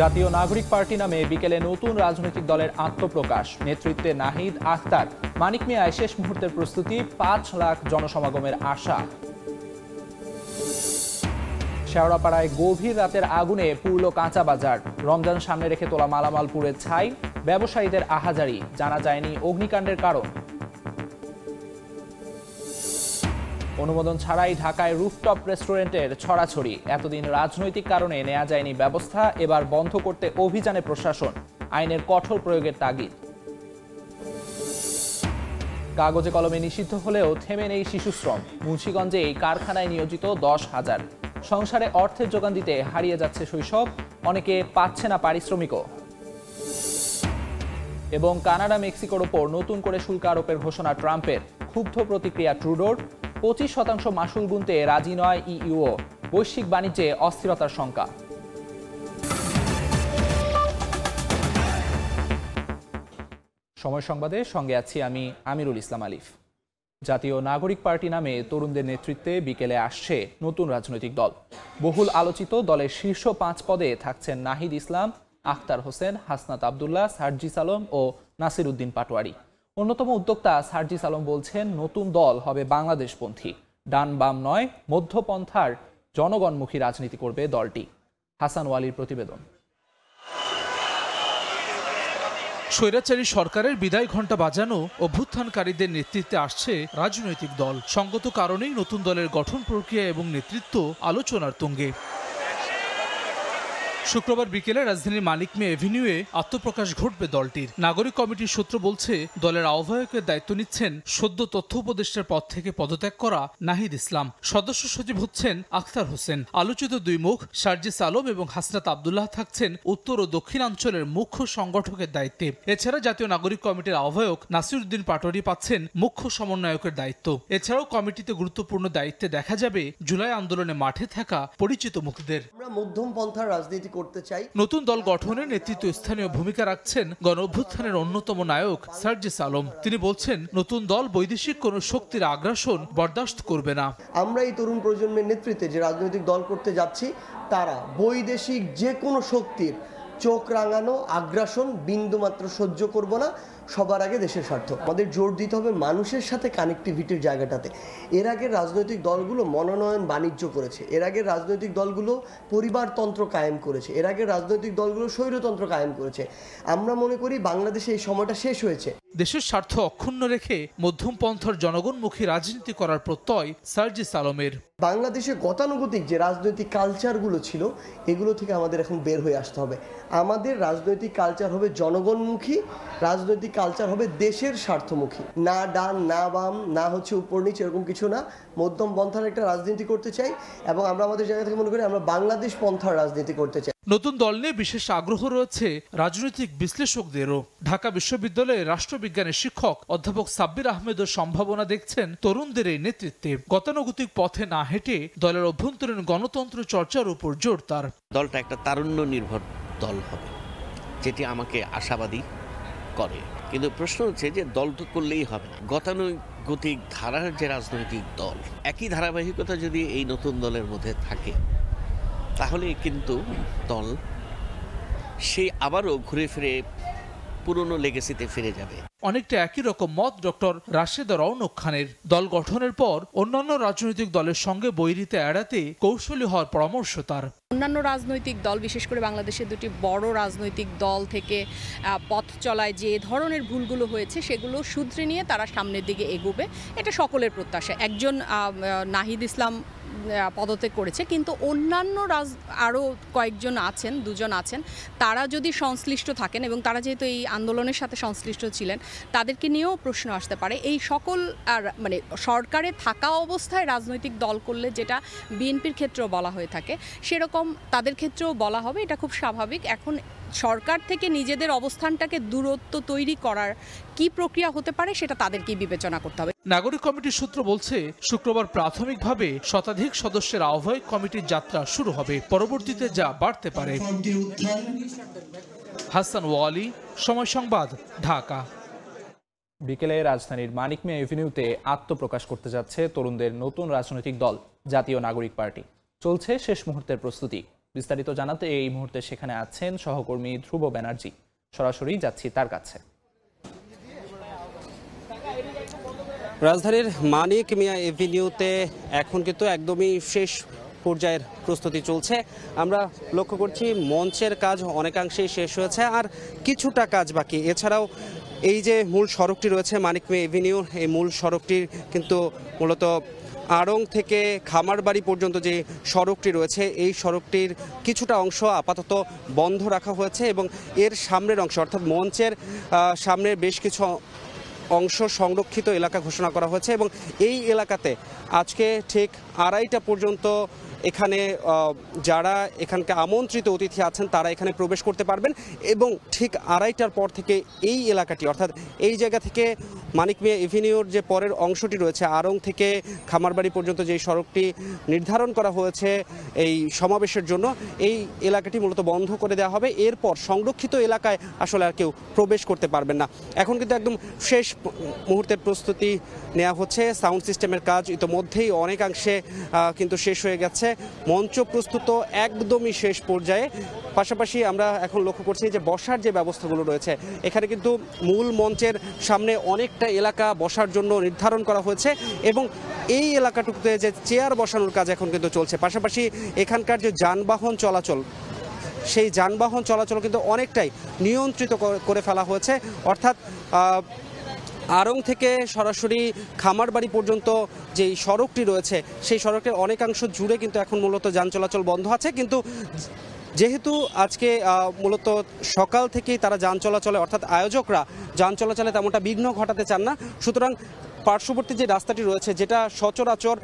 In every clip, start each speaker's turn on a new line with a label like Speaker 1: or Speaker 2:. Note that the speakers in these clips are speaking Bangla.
Speaker 1: জাতীয় নাগরিক পার্টি নামে বিকেলে নতুন রাজনৈতিক দলের আত্মপ্রকাশ। নেতৃত্বে নাহিদ, আখতার, মানিক মিয়ায় শেষ মুহূর্তের প্রস্তুতি, ৫ লাখ জনসমাগমের আশা। শেওড়াপাড়ায় গভীর রাতের আগুনে পুরল কাঁচা বাজার। রমজান সামনে রেখে তোলা মালামাল পুড়ে ছাই, ব্যবসায়ীদের আহাজারি। জানা যায়নি অগ্নিকাণ্ডের কারণ। অনুমোদন ছাড়াই ঢাকায় রুফটপ রেস্টুরেন্টের ছড়াছড়ি। এতদিন রাজনৈতিক কারণে নেওয়া যায়নি ব্যবস্থা, এবার বন্ধ করতে অভিযানে প্রশাসন। আইনের কঠোর প্রয়োগের তাগিদ। কাগজে কলমে নিষিদ্ধ হলেও থেমে নেই শিশুশ্রম। মুন্সিগঞ্জে এই কারখানায় নিয়োজিত 10,000। সংসারে অর্থের যোগান দিতে হারিয়ে যাচ্ছে শৈশব, অনেকে পাচ্ছে না পারিশ্রমিকও। এবং কানাডা মেক্সিকোর ওপর নতুন করে শুল্ক আরোপের ঘোষণা ট্রাম্পের। ক্ষুব্ধ প্রতিক্রিয়া ট্রুডোর। 25% মাসুল গুনতে রাজি নয় ইইউ। বৈশ্বিক বাণিজ্যে অস্থিরতার শঙ্কা। সময় সংবাদে সঙ্গে আছি আমি আমিরুল ইসলাম আলিফ। জাতীয় নাগরিক পার্টি নামে তরুণদের নেতৃত্বে বিকেলে আসছে নতুন রাজনৈতিক দল। বহুল আলোচিত দলের শীর্ষ 5 পদে থাকছেন নাহিদ ইসলাম, আখতার হোসেন, হাসনাত আবদুল্লাহ, সার্জিস আলম ও নাসির উদ্দিন পাটোয়ারি। অন্যতম উদ্যোক্তা সার্জিস আলম বলছেন, নতুন দল হবে বাংলাদেশপন্থী, ডান বাম নয়, মধ্যপন্থার জনগণমুখী রাজনীতি করবে দলটি। হাসান ওয়ালির প্রতিবেদন।
Speaker 2: স্বৈরাচারী সরকারের বিদায় ঘণ্টা বাজানো অভ্যুত্থানকারীদের নেতৃত্বে আসছে রাজনৈতিক দল। সঙ্গত কারণেই নতুন দলের গঠন প্রক্রিয়া এবং নেতৃত্ব আলোচনার তুঙ্গে। শুক্রবার বিকেলে রাজধানীর মানিক মিয়া এভিনিউয়ে আত্মপ্রকাশ ঘটবে দলটির। নাগরিক কমিটির সূত্র বলছে, দলের আহ্বায়কের দায়িত্ব নিচ্ছেন সদ্য তথ্য উপদেষ্টার পদ থেকে পদত্যাগ করা নাহিদ ইসলাম। সদস্য সচিব হচ্ছেন আখতার হোসেন। আলোচিত দুই মুখ সার্জিস আলম এবং হাসনাত আবদুল্লাহ থাকছেন উত্তর ও দক্ষিণাঞ্চলের মুখ্য সংগঠকের দায়িত্বে। এছাড়া জাতীয় নাগরিক কমিটির আহ্বায়ক নাসির উদ্দিন পাটোয়ারি পাচ্ছেন মুখ্য সমন্বয়কের দায়িত্ব। এছাড়াও কমিটিতে গুরুত্বপূর্ণ দায়িত্বে দেখা যাবে জুলাই আন্দোলনে মাঠে থাকা পরিচিত মুখদের।
Speaker 3: আমরা মধ্যম পন্থার রাজনীতি করতে চাই।
Speaker 2: নতুন দল গঠনে নেতৃত্ব স্থানীয় ভূমিকা রাখছেন গণ অভ্যুত্থানের অন্যতম নায়ক সার্জিস আলম। তিনি বলছেন, নতুন দল বৈদেশিক কোনো শক্তির আগ্রাসন বরদাস্ত করবে না।
Speaker 3: আমরা এই তরুণ প্রজন্মের নেতৃত্বে যে রাজনৈতিক দল করতে যাচ্ছি, তারা বৈদেশিক যে কোনো শক্তির চোখ রাঙানো আগ্রাসন বিন্দুমাত্র সহ্য করব না। সবার আগে দেশের স্বার্থ। আমাদের জোর দিতে হবে মানুষের সাথে কানেক্টিভিটির জায়গাটাতে। এর আগে রাজনৈতিক দলগুলো মনোনয়ন বাণিজ্য করেছে, এর আগে রাজনৈতিক দলগুলো পরিবারতন্ত্র কায়েম করেছে, এর আগে রাজনৈতিক দলগুলো স্বৈরতন্ত্র কায়েম করেছে। আমরা মনে করি বাংলাদেশে এই সময়টা শেষ হয়েছে।
Speaker 2: দেশের স্বার্থ অক্ষুণ্ণ রেখে মধ্যম পন্থার জনগণমুখী রাজনীতি করার প্রত্যয় সার্জিস আলমের।
Speaker 3: বাংলাদেশে গতানুগতিক যে রাজনৈতিক কালচারগুলো ছিল, এগুলো থেকে আমাদের এখন বের হয়ে আসতে হবে। আমাদের রাজনৈতিক কালচার হবে জনগণমুখী, রাজনৈতিক কালচার হবে দেশের স্বার্থমুখী। না ডান না বাম, না হচ্ছে উপর নিচে, এরকম কিছু না। মধ্যম পন্থার একটা রাজনীতি করতে চাই এবং আমরা আমাদের জায়গা থেকে মনে করি আমরা বাংলাদেশ পন্থার রাজনীতি করতে চাই।
Speaker 2: নতুন দল নিয়ে বিশেষ আগ্রহ রয়েছে রাজনৈতিক বিশ্লেষকদেরও। ঢাকা বিশ্ববিদ্যালয়ের রাষ্ট্রবিজ্ঞানের শিক্ষক অধ্যাপক সাব্বির আহমেদের সম্ভাবনা দেখছেন তরুণদের এই নেতৃত্বে। গতানুগতিক পথে না হেঁটে দলের অভ্যন্তরীণ গণতন্ত্র চর্চার উপর জোর তার।
Speaker 4: দলটা একটা তারুণ্য নির্ভর দল হবে, যেটি আমাকে আশাবাদী করে। কিন্তু প্রশ্ন হচ্ছে যে দল তো করলেই হবে না। গতানুগতিক ধারার যে রাজনৈতিক দল, একই ধারাবাহিকতা যদি এই নতুন দলের মধ্যে থাকে, তাহলে কিন্তু দল সেই আবারও ঘুরে ফিরে পুরনো লেগেসিতে ফিরে যাবে।
Speaker 2: অনেকটা একই রকম মত ডক্টর রাশেদা রওনক খানের। দল গঠনের পর অন্যান্য রাজনৈতিক দলের সঙ্গে বৈরিতা এড়াতে কৌশলী হওয়ার পরামর্শ তার।
Speaker 5: অন্যান্য রাজনৈতিক দল, বিশেষ করে বাংলাদেশের দুটি বড় রাজনৈতিক দল থেকে পথ চলায় যে ধরনের ভুলগুলো হয়েছে, সেগুলো শুধরে নিয়ে তারা সামনের দিকে এগোবে, এটা সকলের প্রত্যাশা। একজন নাহিদ ইসলাম পদত্যাগ করেছে, কিন্তু অন্যান্য আরও কয়েকজন আছেন, 2জন আছেন, তারা যদি সংশ্লিষ্ট থাকেন এবং তারা যেহেতু এই আন্দোলনের সাথে সংশ্লিষ্ট ছিলেন, তাদেরকে নিয়েও প্রশ্ন আসতে পারে। এই সকল মানে সরকারে থাকা অবস্থায় রাজনৈতিক দল করলে যেটা বিএনপির ক্ষেত্রেও বলা হয়ে থাকে, সেরকম তাদের ক্ষেত্রেও বলা হবে। এটা খুব স্বাভাবিক। এখন সরকার থেকে নিজেদের অবস্থানটাকে দূরত্ব তৈরি করার কি প্রক্রিয়া হতে পারে, সেটা তাদেরকেই বিবেচনা করতে হবে।
Speaker 2: নাগরিক কমিটির সূত্র বলছে, শুক্রবার প্রাথমিকভাবে শতাধিক সদস্যের আহ্বায়ক কমিটির যাত্রা শুরু হবে। পরবর্তীতে যা বাড়তে পারে। হাসান ওয়ালি, সময় সংবাদ, ঢাকা।
Speaker 1: বিকেলে রাজধানীর মানিক মিয়া এভিনিউতে আত্মপ্রকাশ করতে যাচ্ছে তরুণদের নতুন রাজনৈতিক দল জাতীয় নাগরিক পার্টি। চলছে শেষ মুহূর্তের প্রস্তুতি। বিস্তারিত জানাতে এই মুহূর্তে সেখানে আছেন সহকর্মী ধ্রুব ব্যানার্জি। সরাসরি যাচ্ছি তার কাছে।
Speaker 6: রাজধানীর মানিক মিয়া এভিনিউতে এখন কিন্তু একদমই শেষ পর্যায়ের প্রস্তুতি চলছে। আমরা লক্ষ্য করছি মঞ্চের কাজ অনেকাংশেই শেষ হয়েছে, আর কিছুটা কাজ বাকি। এছাড়াও এই যে মূল সড়কটি রয়েছে মানিক মিয়া এভিনিউ, এই মূল সড়কটির কিন্তু মূলত আড়ং থেকে খামারবাড়ি পর্যন্ত যে সড়কটি রয়েছে এই সড়কটির কিছুটা অংশ আপাতত বন্ধ রাখা হয়েছে এবং এর সামনের অংশ অর্থাৎ মঞ্চের সামনের বেশ কিছু অংশ সংরক্ষিত এলাকা ঘোষণা করা হয়েছে এবং এই এলাকাতে আজকে ঠিক 2:30 পর্যন্ত এখানে যারা এখানকে আমন্ত্রিত অতিথি আছেন তারা এখানে প্রবেশ করতে পারবেন এবং ঠিক 2:30টার পর থেকে এই এলাকাটি অর্থাৎ এই জায়গা থেকে মানিক মিয়া এভিনিউর যে পরের অংশটি রয়েছে আড়ং থেকে খামারবাড়ি পর্যন্ত যে সড়কটি নির্ধারণ করা হয়েছে এই সমাবেশের জন্য, এই এলাকাটি মূলত বন্ধ করে দেওয়া হবে। এরপর সংরক্ষিত এলাকায় আসলে আর কেউ প্রবেশ করতে পারবেন না। এখন কিন্তু একদম শেষ মুহূর্তের প্রস্তুতি নেওয়া হচ্ছে। সাউন্ড সিস্টেমের কাজ ইতোমধ্যেই অনেকাংশে কিন্তু শেষ হয়ে গেছে। মঞ্চ প্রস্তুত একদমই শেষ পর্যায়ে। পাশাপাশি আমরা এখন লক্ষ্য করছি যে বসার যে ব্যবস্থাগুলো রয়েছে এখানে কিন্তু মূল মঞ্চের সামনে অনেকটা এলাকা বসার জন্য নির্ধারণ করা হয়েছে এবং এই এলাকাটুকুতে যে চেয়ার বসানোর কাজ এখন কিন্তু চলছে। পাশাপাশি এখানকার যে যানবাহন চলাচল সেই যানবাহন চলাচল কিন্তু অনেকটাই নিয়ন্ত্রিত করে ফেলা হয়েছে। অর্থাৎ আড়ং থেকে সরাসরি খামারবাড়ি পর্যন্ত যেই সড়কটি রয়েছে সেই সড়কের অনেকাংশ জুড়ে কিন্তু এখন মূলত যান চলাচল বন্ধ আছে। কিন্তু যেহেতু আজকে মূলত সকাল থেকেই তারা যান চলাচলে অর্থাৎ আয়োজকরা যান চলাচলে তেমনটা বিঘ্ন ঘটাতে চান না, সুতরাং পার্শ্ববর্তী যে রাস্তাটি রয়েছে যেটা সচরাচর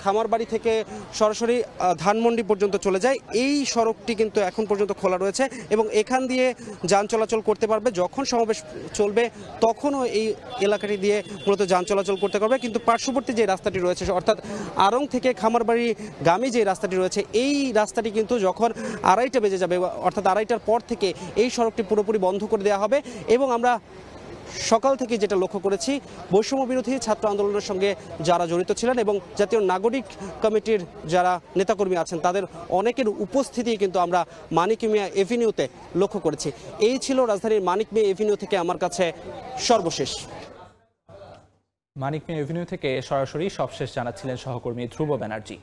Speaker 6: খামারবাড়ি থেকে সরাসরি ধানমন্ডি পর্যন্ত চলে যায় এই সড়কটি কিন্তু এখন পর্যন্ত খোলা রয়েছে এবং এখান দিয়ে যান চলাচল করতে পারবে। যখন সমাবেশ চলবে তখনও এই এলাকাটি দিয়ে মূলত যান চলাচল করতে পারবে। কিন্তু পার্শ্ববর্তী যে রাস্তাটি রয়েছে অর্থাৎ আড়ং থেকে খামারবাড়ি গামী যে রাস্তাটি রয়েছে এই রাস্তাটি কিন্তু যখন 2:30 বেজে যাবে অর্থাৎ 2:30টার পর থেকে এই সড়কটি পুরোপুরি বন্ধ করে দেওয়া হবে। এবং আমরা সকাল থেকে যেটা লক্ষ্য করেছি বৈষম্য বিরোধী ছাত্র আন্দোলনের সঙ্গে যারা জড়িত ছিলেন এবং জাতীয় নাগরিক কমিটির যারা নেতাকর্মী আছেন তাদের অনেকের উপস্থিতি কিন্তু আমরা মানিক মিয়া এভিনিউতে লক্ষ্য করেছি। এই ছিল রাজধানীর মানিক মিয়া এভিনিউ থেকে আমার কাছে সর্বশেষ।
Speaker 1: মানিক মিয়া এভিনিউ থেকে সরাসরি সবশেষ জানাচ্ছিলেন সহকর্মী ধ্রুব ব্যানার্জি।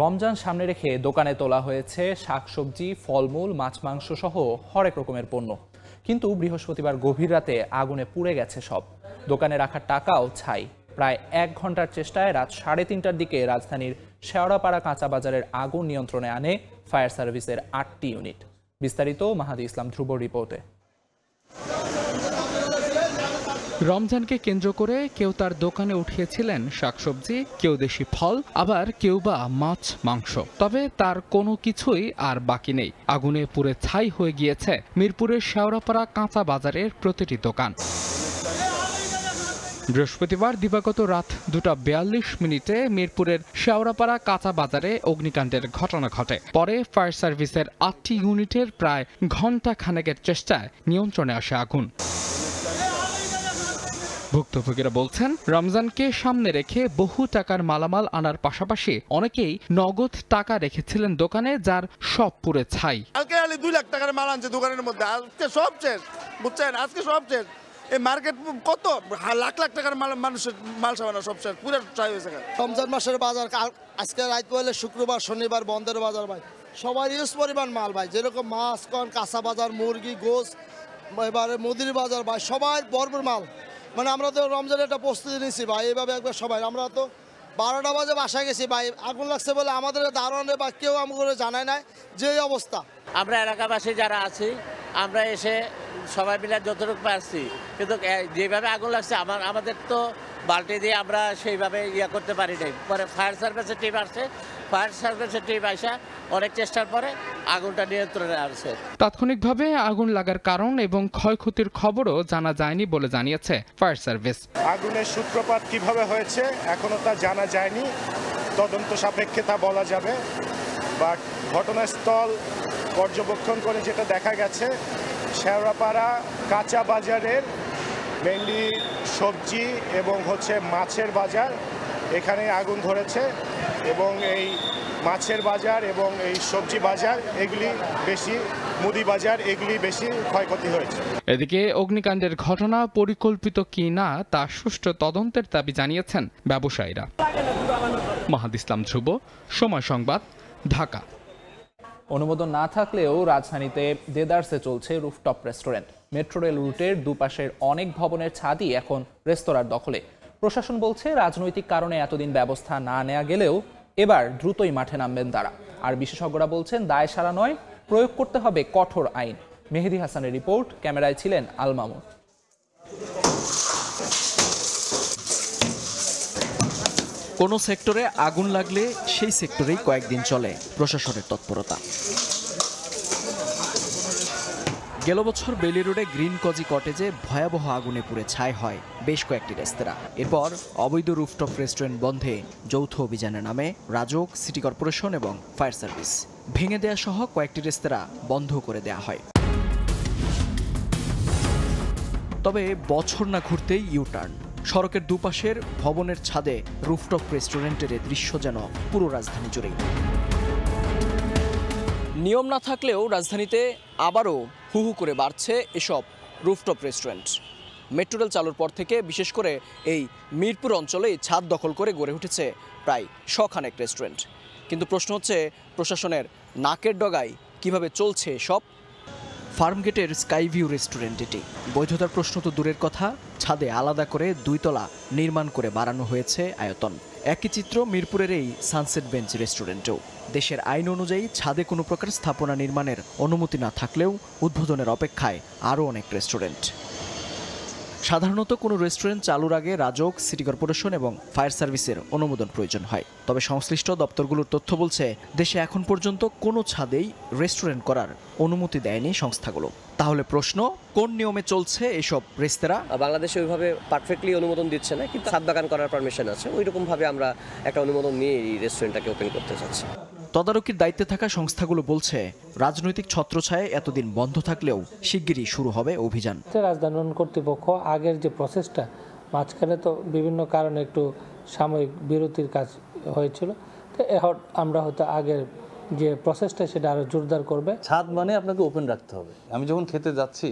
Speaker 1: রমজান সামনে রেখে দোকানে তোলা হয়েছে শাকসবজি, ফলমূল, মাছ মাংস সহ হরেক রকমের পণ্য। কিন্তু বৃহস্পতিবার গভীর রাতে আগুনে পুড়ে গেছে সব। দোকানে রাখা টাকাও ছাই। প্রায় 1 ঘন্টার চেষ্টায় রাত 3:30টার দিকে রাজধানীর শেওড়াপাড়া কাঁচা বাজারের আগুন নিয়ন্ত্রণে আনে ফায়ার সার্ভিসের 8টি ইউনিট। বিস্তারিত মাহাদি ইসলাম ধ্রুব রিপোর্টে।
Speaker 7: রমজানকে কেন্দ্র করে কেউ তার দোকানে উঠিয়েছিলেন শাকসবজি, কেউ দেশি ফল, আবার কেউ বা মাছ মাংস। তবে তার কোনো কিছুই আর বাকি নেই। আগুনে পুড়ে ছাই হয়ে গিয়েছে মিরপুরের শেওড়াপাড়া কাঁচা বাজারের প্রতিটি দোকান। বৃহস্পতিবার দিবাগত রাত 2:42 মিরপুরের শেওড়াপাড়া কাঁচা বাজারে অগ্নিকাণ্ডের ঘটনা ঘটে। পরে ফায়ার সার্ভিসের 8টি ইউনিটের প্রায় ঘণ্টা খানেকের চেষ্টায় নিয়ন্ত্রণে আসে আগুন। ভুক্তভোগীরা বলছেন রমজানকে সামনে রেখে বহু টাকার মালামাল আনার পাশাপাশি অনেকেই নগদ টাকা রেখেছিলেন দোকানে, যার সব পুড়ে ছাই।
Speaker 8: কালকে 2 লাখ টাকার মাল আনছে দোকানের মধ্যে, আজকে সব শেষ, বুঝছেন? আজকে সব শেষ। এই মার্কেট কত লাখ লাখ টাকার মাল, মানুষের মাল সামানা সব শেষ, পুরো ছাই হয়েছে।
Speaker 9: রমজান মাসের বাজার আজকে রাত পড়লে শুক্রবার শনিবার বন্ধের বাজার ভাই, সবার ইউজ পরিমাণ মাল ভাই, যেরকম মাছ কন, কাঁচা বাজার, মুরগি, গোস, এবারে মুদির বাজার ভাই, সবাই ভরপুর মাল। মানে আমরা তো রমজানের একটা প্রস্তুতি নিয়েছি ভাই, এইভাবে একবার সবাই। আমরা তো 12টা বাজে বাসায় গেছি ভাই, আগুন লাগছে বলে আমাদের দারোয়ানে বা কেউ আমাকে জানায় নাই যে অবস্থা।
Speaker 10: আমরা এলাকাবাসী যারা আছি আমরা এসে সবাই মিলে যতটুকু পারছি, কিন্তু যেভাবে আগুন লাগছে আমাদের তো বালতি দিয়ে আমরা সেইভাবে করতে পারি নাই। পরে ফায়ার সার্ভিসের টিম আসছে, ফায়ার সার্ভিসের টিম আসা অনেক চেষ্টার পরে আগুনটা নিয়ন্ত্রণে আসছে।
Speaker 7: তাৎক্ষণিকভাবে আগুন লাগার কারণ এবং ক্ষয়ক্ষতির খবরও জানা যায়নি বলে জানিয়েছে ফায়ার সার্ভিস।
Speaker 11: আগুনের সূত্রপাত কিভাবে হয়েছে এখনো তা জানা যায়নি, তদন্ত সাপেক্ষে তা বলা যাবে। বা ঘটনাস্থল পর্যবেক্ষণ করে যেটা দেখা গেছে, শেওড়াপাড়া কাঁচা বাজারের মেনলি সবজি এবং মাছের বাজার, এখানে আগুন ধরেছে এবং এই মাছের বাজার এবং এই সবজি বাজার এগুলি বেশি, মুদি বাজার এগুলি বেশি ক্ষয়ক্ষতি হয়েছে।
Speaker 7: এদিকে অগ্নিকাণ্ডের ঘটনা পরিকল্পিত কি না তা সুষ্ঠু তদন্তের দাবি জানিয়েছেন ব্যবসায়ীরা। মাহাদ ইসলাম ধ্রুব, সময় সংবাদ, ঢাকা।
Speaker 1: অনুমোদন না থাকলেও রাজধানীতে দেদারসে চলছে রুফটপ রেস্টুরেন্ট। মেট্রো রেল রুটের দুপাশের অনেক ভবনের ছাদই এখন রেস্তোরাঁর দখলে। প্রশাসন বলছে রাজনৈতিক কারণে এতদিন ব্যবস্থা না নেওয়া গেলেও এবার দ্রুতই মাঠে নামবেন তারা। আর বিশেষজ্ঞরা বলছেন দায় সারা নয়, প্রয়োগ করতে হবে কঠোর আইন। মেহেদী হাসানের রিপোর্ট, ক্যামেরায় ছিলেন আল মামুন।
Speaker 12: কোনো সেক্টরে আগুন লাগলে সেই সেক্টরেই কয়েকদিন চলে প্রশাসনের তৎপরতা। গেল বছর বেলি রোডে গ্রিন কজি কটেজে ভয়াবহ আগুনে পুড়ে ছাই হয় বেশ কয়েকটি রেস্তোরাঁ। এরপর অবৈধ রুফটপ রেস্টুরেন্ট বন্ধে যৌথ অভিযানের নামে রাজউক, সিটি কর্পোরেশন এবং ফায়ার সার্ভিস ভেঙে দেয়া সহ কয়েকটি রেস্তোরাঁ বন্ধ করে দেয়া হয়। তবে বছর না ঘুরতেই ইউটার্ন। সড়কের দুপাশের ভবনের ছাদে রুফটপ রেস্টুরেন্টের দৃশ্য যেন পুরো রাজধানী জুড়েই। নিয়ম না থাকলেও রাজধানীতে আবারও হু হু করে বাড়ছে এসব রুফটপ রেস্টুরেন্ট। মেট্রো রেল চালুর পর থেকে বিশেষ করে এই মিরপুর অঞ্চলেই ছাদ দখল করে গড়ে উঠেছে প্রায় শখানেক রেস্টুরেন্ট। কিন্তু প্রশ্ন হচ্ছে প্রশাসনের নাকের ডগায় কিভাবে চলছে এসব। ফার্মগেটের স্কাইভিউ রেস্টুরেন্ট এটি। বৈধতার প্রশ্ন তো দূরের কথা, ছাদে আলাদা করে 2 তলা নির্মাণ করে বাড়ানো হয়েছে আয়তন। একই চিত্র মিরপুরের এই সানসেট বেঞ্চ রেস্টুরেন্টেও। দেশের আইন অনুযায়ী ছাদে কোনো প্রকার স্থাপনা নির্মাণের অনুমতি না থাকলেও উদ্বোধনের অপেক্ষায় আরও অনেক রেস্টুরেন্ট। সাধারণত কোনো রেস্টুরেন্ট চালুর আগে রাজউক, সিটি কর্পোরেশন এবং ফায়ার সার্ভিসের অনুমোদন প্রয়োজন হয়। তবে সংশ্লিষ্ট দপ্তরগুলোর তথ্য বলছে দেশে এখন পর্যন্ত কোনো ছাদেই রেস্টুরেন্ট করার অনুমতি দেয়নি সংস্থাগুলো। তাহলে প্রশ্ন, কোন নিয়মে চলছে এসব রেস্তোরাঁ?
Speaker 13: বাংলাদেশে ওইভাবে পারফেক্টলি অনুমোদন দিচ্ছে না, কিন্তু ছাদ বাগান করার পারমিশন আছে। ওই রকমভাবে আমরা একটা অনুমোদন নিয়ে এই রেস্টুরেন্টটাকে ওপেন করতে চাচ্ছি।
Speaker 12: তদারকির দায়িত্বে থাকা সংস্থাগুলো বলছে রাজনৈতিক ছত্রছায়ায় এতদিন বন্ধ থাকলেও শিগগিরই শুরু হবে অভিযান।
Speaker 14: রাজধানী কর্তৃপক্ষ আগের যে প্রসেসটা, মাঝখানে তো বিভিন্ন কারণে একটু সাময়িক বিরতির কাজ হয়েছিল, তো এখন আমরা হয়তো আগের যে প্রসেসটা সেটা আরও জোরদার করবে।
Speaker 15: ছাদ মানে আপনাকে ওপেন রাখতে হবে। আমি যখন খেতে যাচ্ছি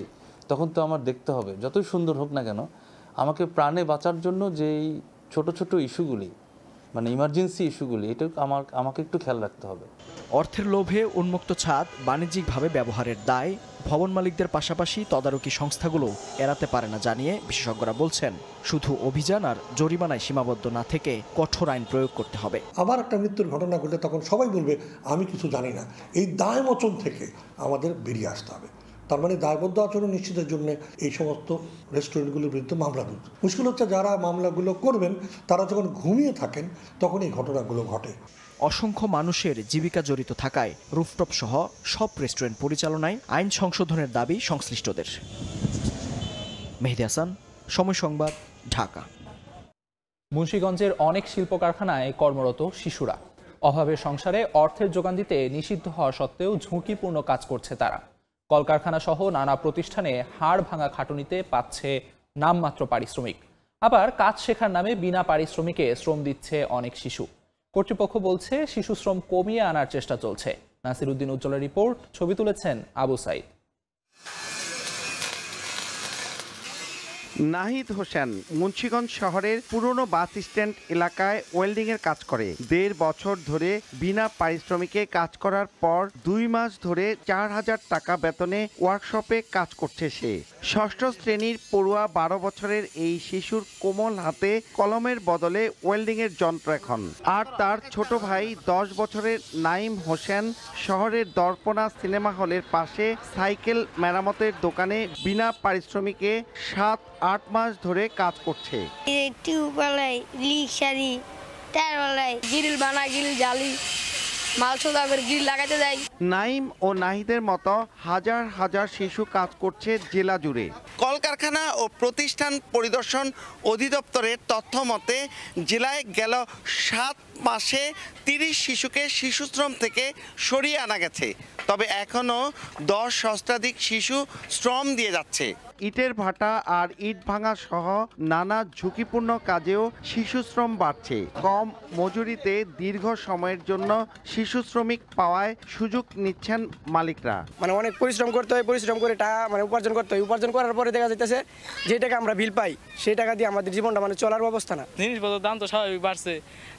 Speaker 15: তখন তো আমার দেখতে হবে, যতই সুন্দর হোক না কেন, আমাকে প্রাণে বাঁচার জন্য যেই ছোট ছোট ইস্যুগুলি, মানে ইমার্জেন্সি ইস্যুগুলি, এটা আমাকে একটু খেয়াল রাখতে হবে।
Speaker 12: অর্থের লোভে উন্মুক্ত ছাদ বাণিজ্যিকভাবে ব্যবহারের দায় ভবন মালিকদের পাশাপাশি তদারকি সংস্থাগুলো এড়াতে পারে না জানিয়ে বিশেষজ্ঞরা বলছেন শুধু অভিযান আর জরিমানায় সীমাবদ্ধ না থেকে কঠোর আইন প্রয়োগ করতে হবে।
Speaker 16: আবার একটা মৃত্যুর ঘটনা ঘটলে তখন সবাই বলবে আমি কিছু জানি না। এই দায় মোচন থেকে আমাদের বেরিয়ে আসতে হবে। তার মানে দায়বদ্ধ আচরণ নিশ্চিতের জন্য এই সমস্ত রেস্টুরেন্টগুলোর বিরুদ্ধে মামলা তুলতে। মুশকিল হচ্ছে যারা মামলাগুলো করবেন তারা যখন ঘুমিয়ে থাকেন তখন এই ঘটনাগুলো ঘটে।
Speaker 12: অসংখ্য মানুষের জীবিকা জড়িত থাকায় রুফটপ সহ সব রেস্টুরেন্ট পরিচালনায় আইন সংশোধনের দাবি সংশ্লিষ্টদের। মেহেদী হাসান, সময় সংবাদ, ঢাকা।
Speaker 1: মুন্সিগঞ্জের অনেক শিল্প কারখানায় কর্মরত শিশুরা। অভাবের সংসারে অর্থের যোগান দিতে নিষিদ্ধ হওয়া সত্ত্বেও ঝুঁকিপূর্ণ কাজ করছে তারা। কলকারখানা সহ নানা প্রতিষ্ঠানে হাড় ভাঙা খাটুনিতে পাচ্ছে নামমাত্র পারিশ্রমিক। আবার কাজ শেখার নামে বিনা পারিশ্রমিকে শ্রম দিচ্ছে অনেক শিশু। কর্তৃপক্ষ বলছে শিশু শ্রম কমিয়ে আনার চেষ্টা চলছে। নাসির উদ্দিন উজ্জ্বলের রিপোর্ট, ছবি তুলেছেন আবু সাইদ।
Speaker 17: নাহিদ হোসেন মুন্সিগঞ্জ শহরের পুরনো বাস স্ট্যান্ড এলাকায় ওয়েল্ডিংয়ের কাজ করে। 1.5 বছর ধরে বিনা পারিশ্রমিকে কাজ করার পর 2 মাস ধরে 4000 টাকা বেতনে ওয়ার্কশপে কাজ করছে সে। 6ষ্ঠ শ্রেণীর পড়ুয়া 12 বছরের এই শিশুর কোমল হাতে কলমের বদলে ওয়েল্ডিংয়ের যন্ত্র এখন। আর তার ছোট ভাই 10 বছরের নাইম হোসেন শহরের দর্পণা সিনেমা হলের পাশে সাইকেল মেরামতের দোকানে বিনা পারিশ্রমিকে 7-8 মাস ধরে কাজ করছে। নাইম ও নাহিদের মতো হাজার হাজার শিশু কাজ করছে জেলা জুড়ে। কলকারখানা ও প্রতিষ্ঠান পরিদর্শন অধিদপ্তরের তথ্য মতে জেলায় গেল 7
Speaker 18: মাসে 30 শিশুকে শিশুশ্রম থেকে সরিয়ে আনা গেছে, তবে এখনও 10 সহস্রাধিক শিশু শ্রম দিয়ে যাচ্ছে।
Speaker 17: ইটের ভাটা আর ইট ভাঙা সহ নানা ঝুঁকিপূর্ণ কাজেও শিশু শ্রম বাড়ছে। কম মজুরিতে দীর্ঘ সময়ের জন্য শিশু শ্রমিক পাওয়ায় সুযোগ নিচ্ছেন মালিকরা।
Speaker 19: মানে অনেক পরিশ্রম করতে হয়, পরিশ্রম করে টাকা মানে উপার্জন করতে হয়। উপার্জন করার পরে দেখা যাইতেছে যে টাকা আমরা বিল পাই সেই টাকা দিয়ে আমাদের জীবনটা মানে চলার অবস্থা না।
Speaker 20: জিনিসপত্রের দাম তো স্বাভাবিক বাড়ছে,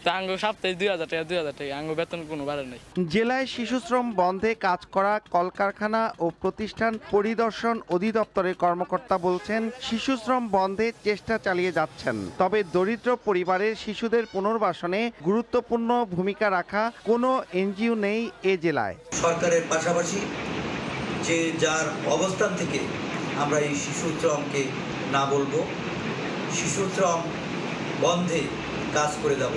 Speaker 20: তা আঙ্গ সপ্তাহে 2000 টাকা আঙ্গ বেতন কোনো বাড়ে নাই।
Speaker 17: জেলায় শিশু শ্রম বন্ধে কাজ করা কলকারখানা ও প্রতিষ্ঠান পরিদর্শন অধিদপ্তরের কর্মকর্তা বলছেন শিশু শ্রম বন্ধে চেষ্টা চালিয়ে যাচ্ছেন, তবে দরিদ্র পরিবারের শিশুদের পুনর্বাসনে গুরুত্বপূর্ণ ভূমিকা রাখা কোনো এনজিও নেই এ জেলায়।
Speaker 21: সরকারের পাশাপাশি যে যার অবস্থান থেকে আমরা এই শিশু শ্রমকে না বলবো, শিশু শ্রম বন্ধে কাজ করে যাব।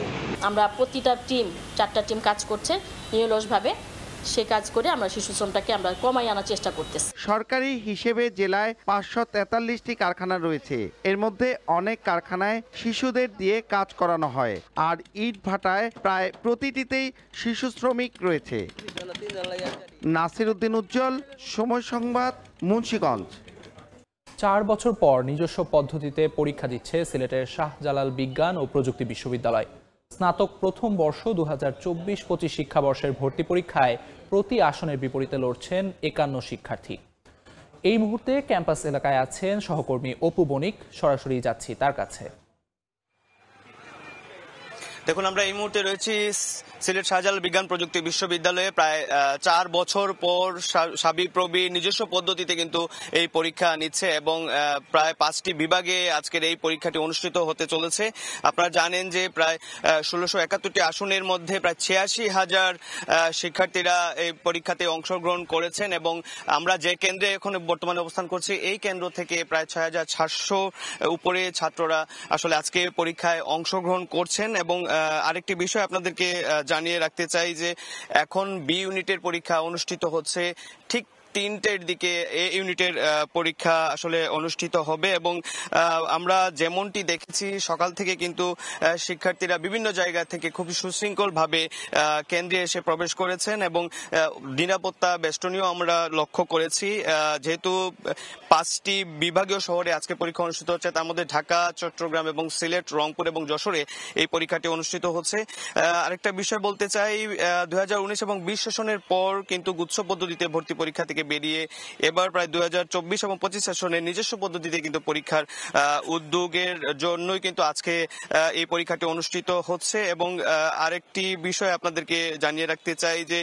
Speaker 22: আমরা প্রতিটা টিম 4টা টিম কাজ করছে নিরলসভাবে, সে কাজ করে আমরা শিশু শ্রমটাকে আমরা কমাই আনার চেষ্টা করতেছি।
Speaker 17: সরকারি হিসেবে জেলায় 543টি কারখানা রয়েছে, এর মধ্যে অনেক কারখানায় শিশুদের দিয়ে কাজ করানো হয়, আর ইট ভাটায় প্রায় প্রতিটিতেই শিশু শ্রমিক রয়েছে। নাসির উদ্দিন উজ্জ্বল, সময় সংবাদ, মুন্সিগঞ্জ।
Speaker 1: 4 বছর পর নিজস্ব পদ্ধতিতে পরীক্ষা দিচ্ছে সিলেটের শাহজালাল বিজ্ঞান ও প্রযুক্তি বিশ্ববিদ্যালয়। স্নাতক প্রথম বর্ষ 2024-25 শিক্ষাবর্ষের ভর্তি পরীক্ষায় প্রতি আসনের বিপরীতে লড়ছেন 51 শিক্ষার্থী। এই মুহূর্তে ক্যাম্পাস এলাকায় আছেন সহকর্মী অপু বণিক, সরাসরি যাচ্ছি তার কাছে।
Speaker 23: দেখুন, আমরা এই মুহূর্তে রয়েছি সিলেট শাহজালাল বিজ্ঞান প্রযুক্তি বিশ্ববিদ্যালয়ে। প্রায় 4 বছর পর সাবিপ্রবি নিজস্ব পদ্ধতিতে কিন্তু এই পরীক্ষা নিচ্ছে এবং প্রায় 5টি বিভাগে আজকের এই পরীক্ষাটি অনুষ্ঠিত হতে চলেছে। আপনারা জানেন যে প্রায় 1671টি আসনের মধ্যে প্রায় 86,000 শিক্ষার্থীরা এই পরীক্ষাতে অংশগ্রহণ করেছেন এবং আমরা যে কেন্দ্রে এখন বর্তমানে অবস্থান করছি এই কেন্দ্র থেকে প্রায় 6,700 উপরে ছাত্ররা আসলে আজকে পরীক্ষায় অংশগ্রহণ করছেন। এবং আরেকটি বিষয় আপনাদেরকে জানিয়ে রাখতে চাই যে এখন বি ইউনিটের পরীক্ষা অনুষ্ঠিত হচ্ছে, ঠিক 3টের দিকে এ ইউনিটের পরীক্ষা আসলে অনুষ্ঠিত হবে এবং আমরা যেমনটি দেখেছি সকাল থেকে কিন্তু শিক্ষার্থীরা বিভিন্ন জায়গা থেকে খুব সুশৃঙ্খলভাবে কেন্দ্রে এসে প্রবেশ করেছেন এবং নিরাপত্তা বেষ্টনীয় আমরা লক্ষ্য করেছি। যেহেতু 5টি বিভাগীয় শহরে আজকে পরীক্ষা অনুষ্ঠিত হচ্ছে, তার মধ্যে ঢাকা, চট্টগ্রাম এবং সিলেট, রংপুর এবং যশোরে এই পরীক্ষাটি অনুষ্ঠিত হচ্ছে। আরেকটা বিষয় বলতে চাই, 2019 এবং 20 সেশনের পর কিন্তু গুচ্ছ পদ্ধতিতে ভর্তি পরীক্ষা থেকে বেরিয়ে এবার প্রায় 2024 এবং 25 সেশনের নিজস্ব পদ্ধতিতে কিন্তু পরীক্ষার উদ্যোগের জন্যই কিন্তু আজকে এই পরীক্ষাটি অনুষ্ঠিত হচ্ছে। এবং আরেকটি বিষয় আপনাদেরকে জানিয়ে রাখতে চাই যে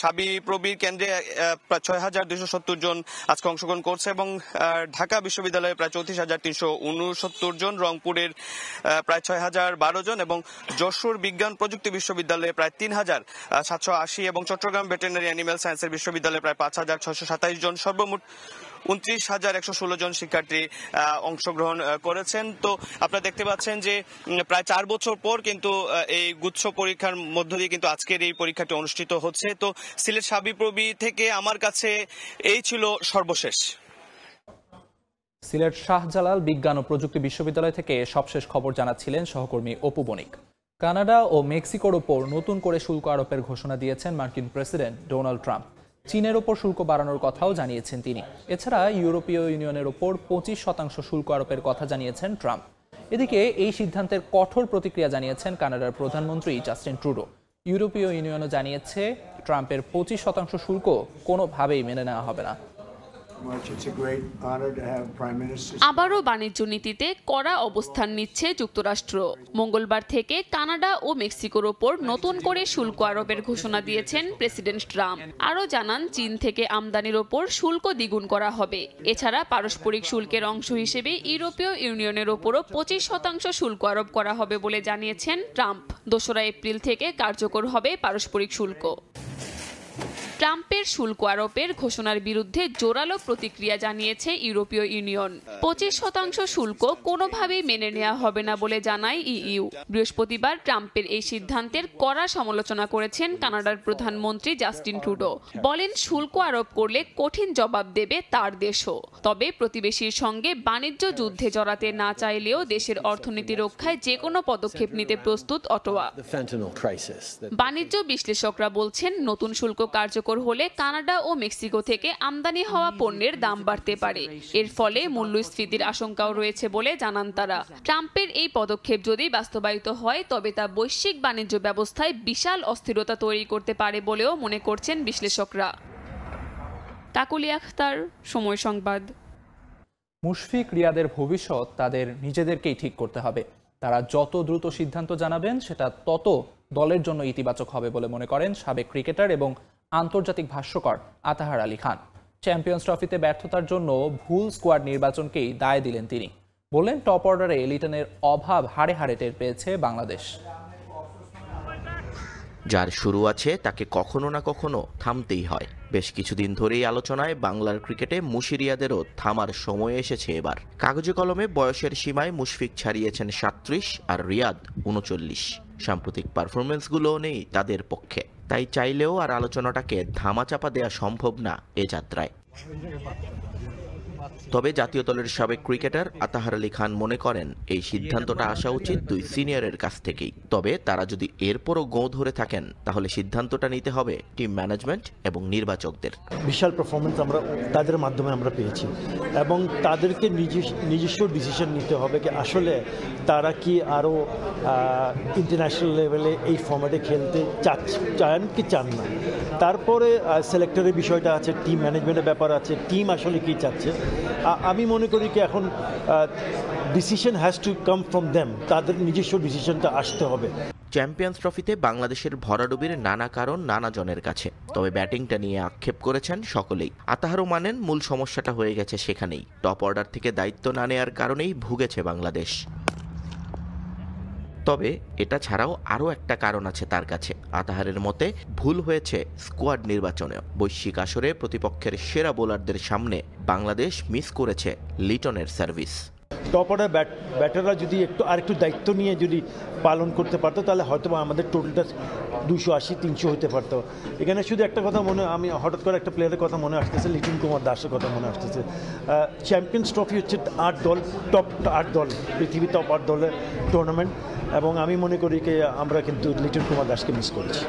Speaker 23: সাবিপ্রবির কেন্দ্রে প্রায় 6,270 জন আজকে অংশগ্রহণ করছে এবং ঢাকা বিশ্ববিদ্যালয়ে প্রায় 34,369 জন, রংপুরের প্রায় 6,012 জন এবং যশোর বিজ্ঞান প্রযুক্তি বিশ্ববিদ্যালয়ে প্রায় 3,780 এবং চট্টগ্রাম ভেটেরিনারি অ্যানিম্যাল সায়েন্সের বিশ্ববিদ্যালয়ে প্রায় 5,627 জন, সর্বমোট 29,116 জন শিক্ষার্থী অংশগ্রহণ করেছেন। তো আপনারা দেখতে পাচ্ছেন যে প্রায় 4 বছর পর কিন্তু এই গুচ্ছ পরীক্ষার মধ্য দিয়ে কিন্তু আজকের এই পরীক্ষাটি অনুষ্ঠিত হচ্ছে। তো সিলেট সাবিপ্রবি থেকে আমার কাছে এই ছিল সর্বশেষ।
Speaker 1: সিলেট শাহজালাল বিজ্ঞান ও প্রযুক্তি বিশ্ববিদ্যালয় থেকে সবশেষ খবর জানাচ্ছিলেন সহকর্মী অপু বণিক। কানাডা ও মেক্সিকোর ওপর নতুন করে শুল্ক আরোপের ঘোষণা দিয়েছেন মার্কিন প্রেসিডেন্ট ডোনাল্ড ট্রাম্প। চীনের ওপর শুল্ক বাড়ানোর কথাও জানিয়েছেন তিনি। এছাড়া ইউরোপীয় ইউনিয়নের ওপর 25% শুল্ক আরোপের কথা জানিয়েছেন ট্রাম্প। এদিকে এই সিদ্ধান্তের কঠোর প্রতিক্রিয়া জানিয়েছেন কানাডার প্রধানমন্ত্রী জাস্টিন ট্রুডো। ইউরোপীয় ইউনিয়নও জানিয়েছে ট্রাম্পের 25% শুল্ক কোনোভাবেই মেনে নেওয়া হবে না।
Speaker 24: আবারও বাণিজ্য নীতিতে কড়া অবস্থান নিচ্ছে যুক্তরাষ্ট্র। মঙ্গলবার থেকে কানাডা ও মেক্সিকোর ওপর নতুন করে শুল্ক আরোপের ঘোষণা দিয়েছেন প্রেসিডেন্ট ট্রাম্প। আরও জানান চীন থেকে আমদানির ওপর শুল্ক দ্বিগুণ করা হবে। এছাড়া পারস্পরিক শুল্কের অংশ হিসেবে ইউরোপীয় ইউনিয়নের ওপরও 25% শুল্ক আরোপ করা হবে বলে জানিয়েছেন ট্রাম্প। 2 এপ্রিল থেকে কার্যকর হবে পারস্পরিক শুল্ক। ট্রাম্পের শুল্ক আরোপের ঘোষণার বিরুদ্ধে জোরালো প্রতিক্রিয়া জানিয়েছে ইউরোপীয় ইউনিয়ন। 25% শুল্ক কোনোভাবেই মেনে নেওয়া হবে না বলে জানায় ইইউ। বৃহস্পতিবার ট্রাম্পের এই সিদ্ধান্তের কড়া সমালোচনা করেছেন কানাডার প্রধানমন্ত্রী জাস্টিন ট্রুডো। বলেন শুল্ক আরোপ করলে কঠিন জবাব দেবে তার দেশও। তবে প্রতিবেশীর সঙ্গে বাণিজ্য যুদ্ধে জড়াতে না চাইলেও দেশের অর্থনীতি রক্ষায় যে কোনো পদক্ষেপ নিতে প্রস্তুত অটোয়া। বাণিজ্য বিশ্লেষকরা বলছেন নতুন শুল্ক কার্যকর হলে কানাডা ও মেক্সিকো থেকে আমদানি হওয়া পণ্যের দাম বাড়তে পারে। এর ফলে মূল্যস্ফীতির আশঙ্কাও রয়েছে বলে জানান তারা। ট্রাম্পের এই পদক্ষেপ যদি বাস্তবায়িত হয় তবে তা বৈশ্বিক বাণিজ্য ব্যবস্থায় বিশাল অস্থিরতা তৈরি করতে পারে বলেও মনে করছেন বিশ্লেষকরা। কাকলি আখতার, সময় সংবাদ।
Speaker 1: মুশফিক রিয়াদের ভবিষ্যৎ তাদের নিজেদেরকেই ঠিক করতে হবে। তারা যত দ্রুত সিদ্ধান্ত জানাবেন সেটা তত দলের জন্য ইতিবাচক হবে বলে মনে করেন সাবেক ক্রিকেটার এবং আন্তর্জাতিক ভাষ্যকার আতাহার আলী খান। চ্যাম্পিয়ন্স ট্রফিতে ব্যর্থতার জন্য ভুল স্কোয়াড নির্বাচনকেই দায় দিলেন তিনি। বললেন টপ অর্ডারে লিটনের অভাব হাড়ে হাড়ে টের পেয়েছে বাংলাদেশ।
Speaker 2: যার শুরু আছে তাকে কখনো না কখনো থামতেই হয়। বেশ কিছুদিন ধরেই আলোচনায় বাংলার ক্রিকেটে মুশিরিয়াদেরও থামার সময় এসেছে এবার। কাগজে কলমে বয়সের সীমায় মুশফিক ছাড়িয়েছেন 37 আর রিয়াদ 39। সাম্প্রতিক পারফরমেন্সগুলোও নেই তাদের পক্ষে, তাই চাইলেও আর আলোচনাটাকে ধামাচাপা দেয়া সম্ভব না এ যাত্রায়। তবে জাতীয় দলের সাবেক ক্রিকেটার আতাহার আলী খান মনে করেন এই সিদ্ধান্তটা আসা উচিত দুই সিনিয়রের কাছ থেকেই। তবে তারা যদি এরপরও গোঁ ধরে থাকেন তাহলে সিদ্ধান্তটা নিতে হবে টিম ম্যানেজমেন্ট এবং নির্বাচকদের।
Speaker 3: বিশাল পারফরমেন্স আমরা তাদের মাধ্যমে আমরা পেয়েছি এবং তাদেরকে নিজস্ব ডিসিশন নিতে হবে কি আসলে তারা কি আরও ইন্টারন্যাশনাল লেভেলে এই ফর্ম্যাটে খেলতে চান কি চান না। তারপরে সিলেক্টরের বিষয়টা আছে, টিম ম্যানেজমেন্টের ব্যাপার আছে, টিম আসলে কি চাচ্ছে। আমি মনে করি কি এখন decision has to come from them, তাদের নিজস্ব ডিসিশনটা আসতে হবে।
Speaker 2: চ্যাম্পিয়ন্স ট্রফিতে বাংলাদেশের ভরাডুবির নানা কারণ নানা জনের কাছে, তবে ব্যাটিংটা নিয়ে আক্ষেপ করেছেন সকলেই। আতাহারও মানেন মূল সমস্যাটা হয়ে গেছে সেখানেই। টপ অর্ডার থেকে দায়িত্ব না নেওয়ার কারণেই ভুগেছে বাংলাদেশ। তবে এটা ছাড়াও আরও একটা কারণ আছে তার কাছে। আতাহারের মতে ভুল হয়েছে স্কোয়াড নির্বাচনেও। বৈশ্বিক আসরে প্রতিপক্ষের সেরা বোলারদের সামনে বাংলাদেশ মিস করেছে লিটনের সার্ভিস।
Speaker 3: টপ অর্ডার ব্যাটাররা যদি আরেকটু দায়িত্ব নিয়ে যদি পালন করতে পারতো তাহলে হয়তো আমাদের টোটালটা 280-300 হতে পারতো। এখানে শুধু একটা কথা আমি হঠাৎ করে একটা প্লেয়ারের কথা মনে আসতেছে, লিটন কুমার দাসের কথা মনে আসতেছে। চ্যাম্পিয়ন্স ট্রফি হচ্ছে 8 দল, টপ 8 দল, পৃথিবীর টপ 8 দলের টুর্নামেন্ট, এবং আমি মনে করি যে আমরা কিন্তু লিটন কুমার দাসকে মিস করেছি।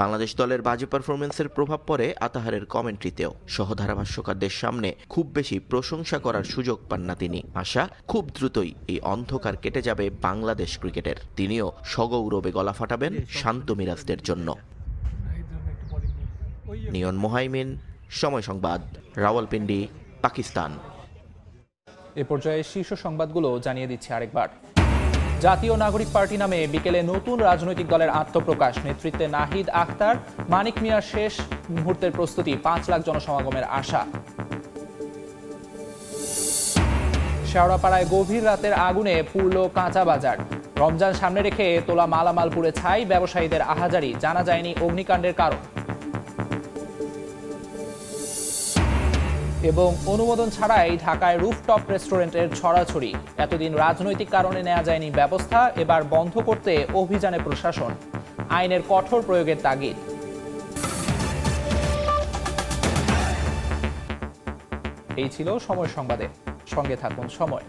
Speaker 2: বাংলাদেশ দলের বাজে পারফরমেন্সের প্রভাব পড়ে আতাহারের কমেন্ট্রিতেও। সহধারাভাষ্যকারদের সামনে খুব বেশি প্রশংসা করার সুযোগ পান না তিনি। আশা খুব দ্রুতই এই অন্ধকার কেটে যাবে বাংলাদেশ ক্রিকেটের। তিনিও সগৌরবে গলা ফাটাবেন শান্ত মিরাজদের জন্য। নিয়ন মোহাইমিন, সময় সংবাদ, রাওয়ালপিন্ডি, পাকিস্তান।
Speaker 1: এ পর্যায়ে শীর্ষ সংবাদগুলো জানিয়ে দিচ্ছি আরেকবার। জাতীয় নাগরিক পার্টি নামে বিকেলে নতুন রাজনৈতিক দলের আত্মপ্রকাশ। নেতৃত্বে নাহিদ আখতার, মানিক মিয়ার শেষ মুহূর্তের প্রস্তুতি, 5 লাখ জনসমাগমের আশা। শেওড়াপাড়ায় গভীর রাতের আগুনে পুড়ল কাঁচা বাজার। রমজান সামনে রেখে তোলা মালামাল পুড়ে ছাই, ব্যবসায়ীদের আহাজারি, জানা যায়নি অগ্নিকাণ্ডের কারণ। এবং অনুমোদন ছাড়াই ঢাকায় রুফটপ রেস্টুরেন্টের ছড়াছড়ি। এতদিন রাজনৈতিক কারণে নেওয়া যায়নি ব্যবস্থা, এবার বন্ধ করতে অভিযানে প্রশাসন। আইনের কঠোর প্রয়োগের তাগিদ। এই ছিল সময় সংবাদে, সঙ্গে থাকুন সময়।